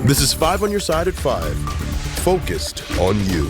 This is 5 on your side at 5. Focused on you.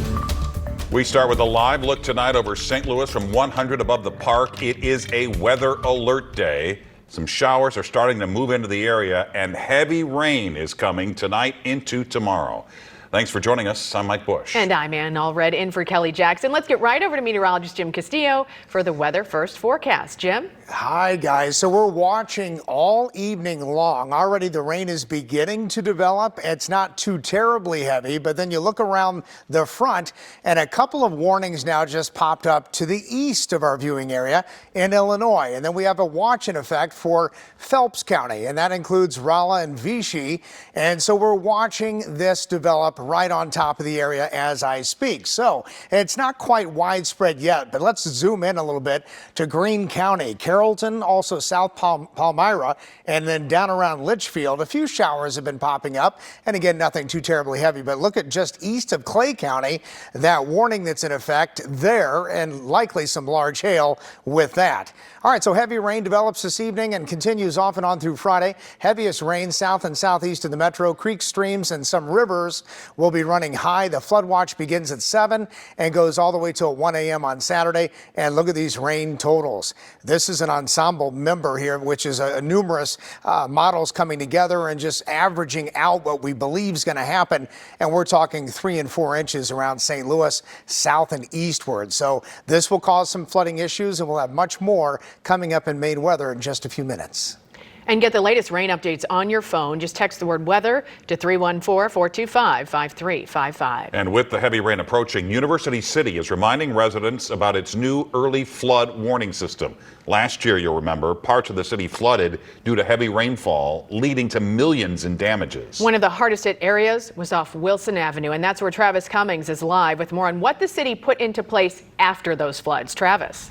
We start with a live look tonight over St. Louis from 100 above the park. It is a weather alert day. Some showers are starting to move into the area, and heavy rain is coming tonight into tomorrow. Thanks for joining us. I'm Mike Bush. And I'm Ann Allred in for Kelly Jackson. Let's get right over to meteorologist Jim Castillo for the weather first forecast. Jim? Hi, guys. So we're watching all evening long. Already the rain is beginning to develop. It's not too terribly heavy, but then you look around the front and a couple of warnings now just popped up to the east of our viewing area in Illinois. And then we have a watch in effect for Phelps County, and that includes Rolla and Vichy. And so we're watching this develop right on top of the area as I speak. So it's not quite widespread yet, but let's zoom in a little bit to Greene County, Carrollton, also South Palmyra, and then down around Litchfield. A few showers have been popping up, and again, nothing too terribly heavy. But look at just east of Clay County, that warning that's in effect there, and likely some large hail with that. All right, so heavy rain develops this evening and continues off and on through Friday. Heaviest rain south and southeast of the metro. Creeks, streams, and some rivers will be running high. The flood watch begins at 7 and goes all the way till 1 a.m. on Saturday. And look at these rain totals. This is an ensemble member here, which is numerous models coming together and just averaging out what we believe is going to happen. And we're talking 3 and 4 inches around St. Louis, south and eastward. So this will cause some flooding issues, and we'll have much more coming up in Maine weather in just a few minutes. And get the latest rain updates on your phone. Just text the word weather to 314-425-5355. And with the heavy rain approaching, University City is reminding residents about its new early flood warning system. Last year, you'll remember, parts of the city flooded due to heavy rainfall, leading to millions in damages. One of the hardest hit areas was off Wilson Avenue, and that's where Travis Cummings is live with more on what the city put into place after those floods. Travis.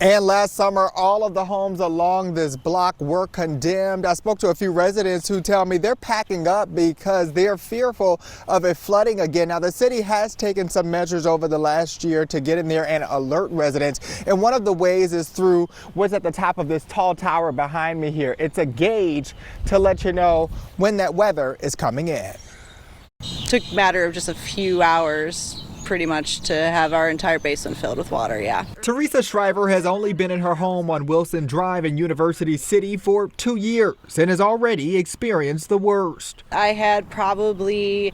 And last summer, all of the homes along this block were condemned. I spoke to a few residents who tell me they're packing up because they're fearful of it flooding again. Now, the city has taken some measures over the last year to get in there and alert residents. And one of the ways is through what's at the top of this tall tower behind me here. It's a gauge to let you know when that weather is coming in. Took a matter of just a few hours pretty much to have our entire basement filled with water, yeah. Teresa Shriver has only been in her home on Wilson Drive in University City for 2 years and has already experienced the worst. I had probably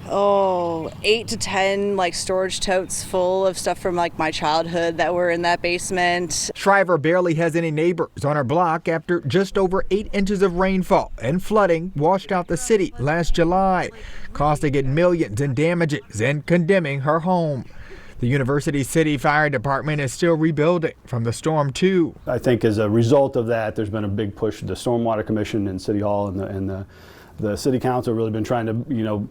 8 to 10 storage totes full of stuff from my childhood that were in that basement. Shriver barely has any neighbors on her block after just over 8 inches of rainfall and flooding washed out the city last July, costing it millions in damages and condemning her home. The University City Fire Department is still rebuilding from the storm too. I think as a result of that, there's been a big push. The Stormwater Commission and City Hall and the City Council have really been trying to,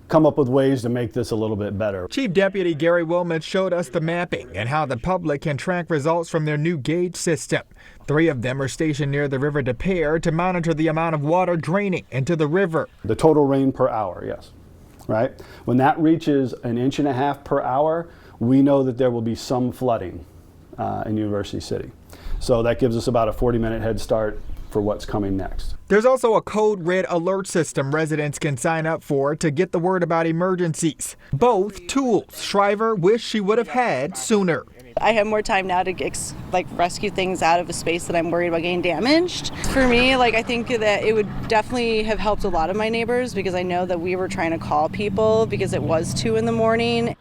come up with ways to make this a little bit better. Chief Deputy Gary Wilmot showed us the mapping and how the public can track results from their new gauge system. 3 of them are stationed near the River Des Peres to monitor the amount of water draining into the river. The total rain per hour, yes, right? When that reaches 1.5 inches per hour, we know that there will be some flooding in University City. So that gives us about a 40-minute head start for what's coming next. There's also a code red alert system residents can sign up for to get the word about emergencies. Both tools Shriver wished she would have had sooner. I have more time now to rescue things out of a space that I'm worried about getting damaged. For me, I think that it would definitely have helped a lot of my neighbors because I know that we were trying to call people because it was 2 in the morning.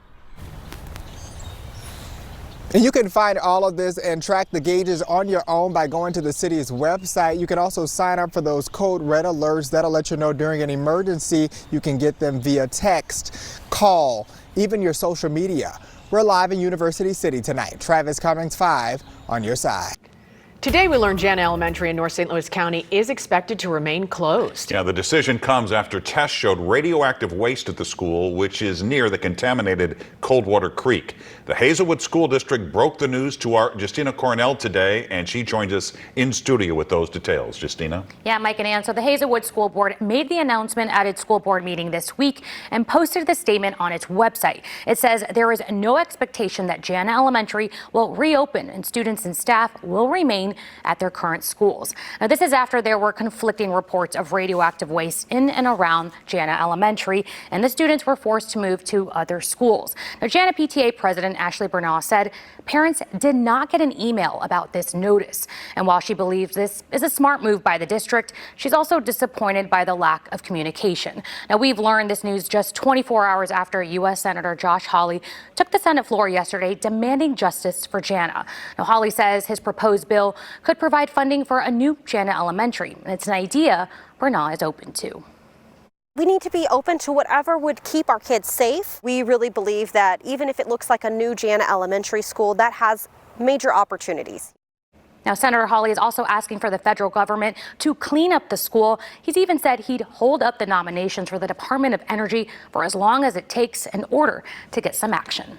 And you can find all of this and track the gauges on your own by going to the city's website. You can also sign up for those code red alerts. That'll let you know during an emergency. You can get them via text, call, even your social media. We're live in University City tonight. Travis Cummings, 5 on your side. Today we learned Jana Elementary in North St. Louis County is expected to remain closed. Yeah, the decision comes after tests showed radioactive waste at the school, which is near the contaminated Coldwater Creek. The Hazelwood School District broke the news to our Justina Cornell today, and she joins us in studio with those details. Justina? Yeah, Mike and Ann. So the Hazelwood School Board made the announcement at its school board meeting this week and posted the statement on its website. It says there is no expectation that Jana Elementary will reopen and students and staff will remain remain at their current schools. Now, this is after there were conflicting reports of radioactive waste in and around Jana Elementary, and the students were forced to move to other schools. Now, Jana PTA President Ashley Bernal said parents did not get an email about this notice. And while she believes this is a smart move by the district, she's also disappointed by the lack of communication. Now, we've learned this news just 24 hours after U.S. Senator Josh Hawley took the Senate floor yesterday demanding justice for Jana. Now, Hawley says his proposed bill could provide funding for a new Jana Elementary, and it's an idea Bernal is open to. We need to be open to whatever would keep our kids safe. We really believe that even if it looks like a new Jana Elementary school, that has major opportunities. Now, Senator Hawley is also asking for the federal government to clean up the school. He's even said he'd hold up the nominations for the Department of Energy for as long as it takes in order to get some action.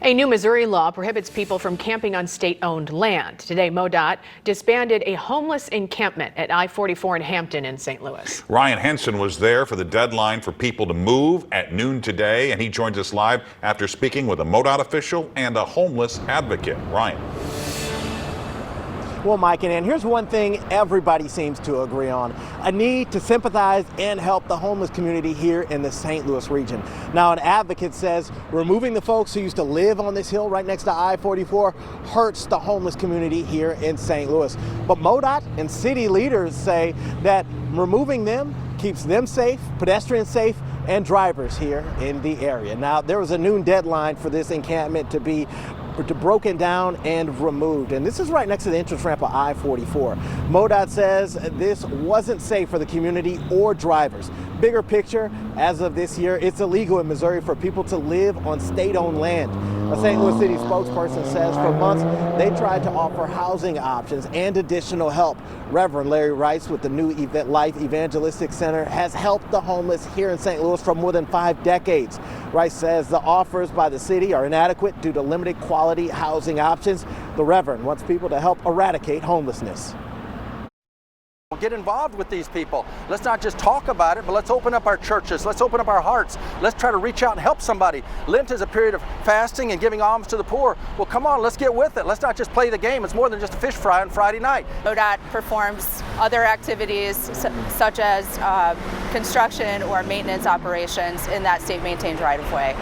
A new Missouri law prohibits people from camping on state-owned land. Today, MoDOT disbanded a homeless encampment at I-44 in Hampton in St. Louis. Ryan Henson was there for the deadline for people to move at noon today, and he joins us live after speaking with a MoDOT official and a homeless advocate. Ryan. Well, Mike and Ann, here's one thing everybody seems to agree on: a need to sympathize and help the homeless community here in the St. Louis region. Now, an advocate says removing the folks who used to live on this hill right next to I-44 hurts the homeless community here in St. Louis. But MoDOT and city leaders say that removing them keeps them safe, pedestrians safe, and drivers here in the area. Now, there was a noon deadline for this encampment to be broken down and removed, and this is right next to the entrance ramp of I-44. MoDOT says this wasn't safe for the community or drivers. Bigger picture, as of this year, it's illegal in Missouri for people to live on state-owned land. A St. Louis City spokesperson says for months they tried to offer housing options and additional help. Reverend Larry Rice with the New Life Evangelistic Center has helped the homeless here in St. Louis for more than 5 decades. Rice says the offers by the city are inadequate due to limited quality housing options. The Reverend wants people to help eradicate homelessness. Get involved with these people. Let's not just talk about it, but let's open up our churches. Let's open up our hearts. Let's try to reach out and help somebody. Lent is a period of fasting and giving alms to the poor. Well, come on, let's get with it. Let's not just play the game. It's more than just a fish fry on Friday night. MoDOT performs other activities such as construction or maintenance operations in that state-maintained right-of-way.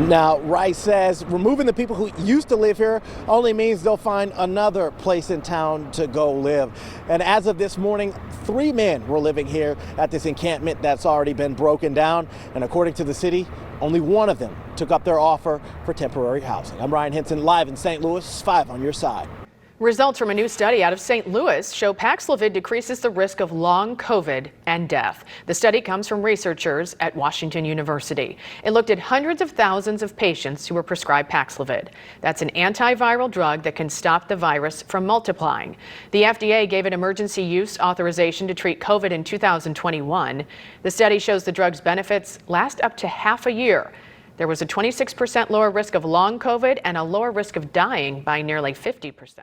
Now, Rice says removing the people who used to live here only means they'll find another place in town to go live. And as of this morning, 3 men were living here at this encampment that's already been broken down. And according to the city, only one of them took up their offer for temporary housing. I'm Ryan Henson, live in St. Louis, 5 on your side. Results from a new study out of St. Louis show Paxilvid decreases the risk of long COVID and death. The study comes from researchers at Washington University. It looked at hundreds of thousands of patients who were prescribed Paxilvid. That's an antiviral drug that can stop the virus from multiplying. The FDA gave it emergency use authorization to treat COVID in 2021. The study shows the drug's benefits last up to half a year. There was a 26% lower risk of long COVID and a lower risk of dying by nearly 50%.